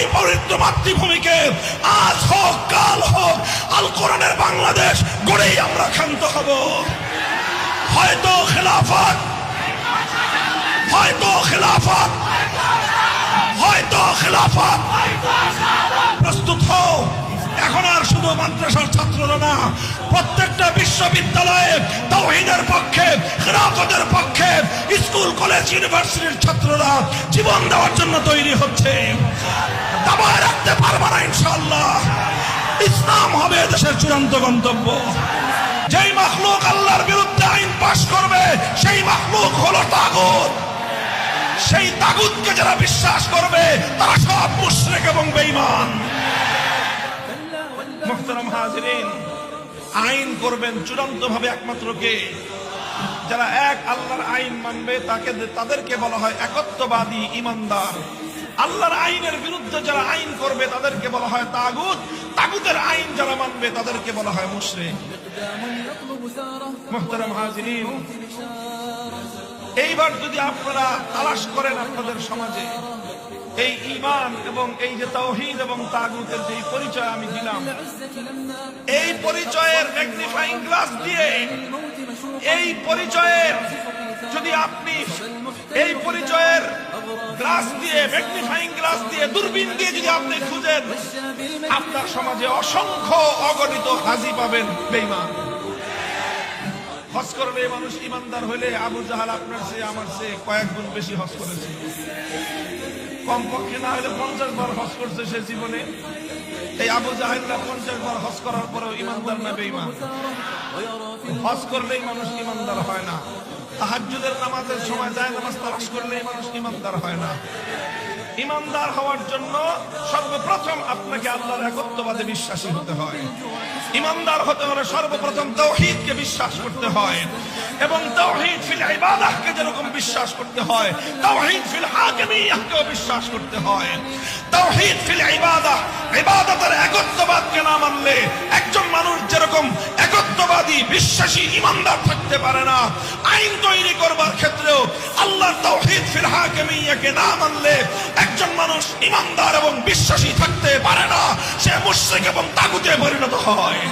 এই পবিত্র মাতৃভূমিকে আজ হোক কাল হোক আল কোরআনের বাংলাদেশ গড়েই আমরা ক্ষান্ত হব। হয়তো খেলাফত, হয়তো খেলাফত, হয়তো খেলাফত। প্রস্তুত হও। এখন আর শুধু মাদ্রাসার ছাত্ররা না, প্রত্যেকটা বিশ্ববিদ্যালয়ে তাওহীদের পক্ষে, খেলাফতের পক্ষে স্কুল কলেজ ইউনিভার্সিটির ছাত্ররা জীবন দেওয়ার জন্য তৈরি হচ্ছে। দাবায় রাখতে পারবে না ইনশাআল্লাহ। ইসলাম হবে দেশের চূড়ান্ত গন্তব্য। যেই মাখলুক আল্লাহর বিরুদ্ধে আইন পাশ করবে সেই মাখলুক হলো তাগুত। সেই তাগুতকে যারা বিশ্বাস করবে তারা সব মুশরিক এবং বেঈমান। মুহতারাম হাজিরিন, আইন করবেন চূড়ান্ত ভাবে একমাত্র কে? যারা এক আল্লাহর আইন মানবে তাদেরকে বলা হয় একত্ববাদী ইমানদার। আল্লাহর আইনের বিরুদ্ধে যারা আইন করবে তাদেরকে বলা হয় তাগুত। তাগুতের আইন যারা মানবে তাদেরকে বলা হয় মুশরিক। মুহতারাম হাজিরিন, এইবার যদি আপনারা তালাশ করেন আপনাদের সমাজে এই ঈমান এবং এই যে তাওহীদ এবং তাগুতের যে পরিচয় আমি দিলাম, এই পরিচয়ের ম্যাগনিফাইং গ্লাস দিয়ে, এই পরিচয়ের যদি আপনি এই পরিচয়ের গ্লাস দিয়ে, ম্যাগনিফাইং গ্লাস দিয়ে, দূরবীন দিয়ে যদি আপনি খুঁজেন, আপনার সমাজে অসংখ্য অগণিত হাজি পাবেন বেঈমান। হজ করলে মানুষ ইমানদার হলে আবু জাহাল আপনার চেয়ে আমার চেয়ে কয়েক গুণ বেশি হজ করেছে। কমপক্ষে না হলে 50 বার হজ করছে সে জীবনে। এই আবু জাহেলরা 50 বার হজ করার পরেও ইমানদার না বেঈমান? হজ করলেই মানুষ ইমানদার হয় না। তাহাজ্জুদের নামাজের সময় যায় নামাজ তালাশ করলেই মানুষ ইমানদার হয় না। ইমানদার হওয়ার জন্য সর্বপ্রথম আপনাকে আল্লাহর একত্ববাদে বিশ্বাসী হতে হয়। ইমানদার হতে হলে সর্বপ্রথম তাওহীদকে বিশ্বাস করতে হয়, এবং তাওহীদ ফিল ইবাদাহকে যেরকম বিশ্বাস করতে হয়, তাওহীদ ফিল হাকিমিয়াহকেও বিশ্বাস করতে হয়। তাওহীদ ফিল ইবাদাহ, ইবাদতের একত্ববাদকে না মানলে একজন মানুষ যেরকম একত্ববাদী বিশ্বাসী ইমানদার থাকতে পারে না, আইন তৈরি করবার ক্ষেত্রেও আল্লাহর তাওহীদ ফিল হাকিমিয়াহকে না মানলে একজন মানুষ ইমানদার এবং বিশ্বাসী থাকতে পারে না, সে মুশরিক এবং তাগুতে পরিণত হয়।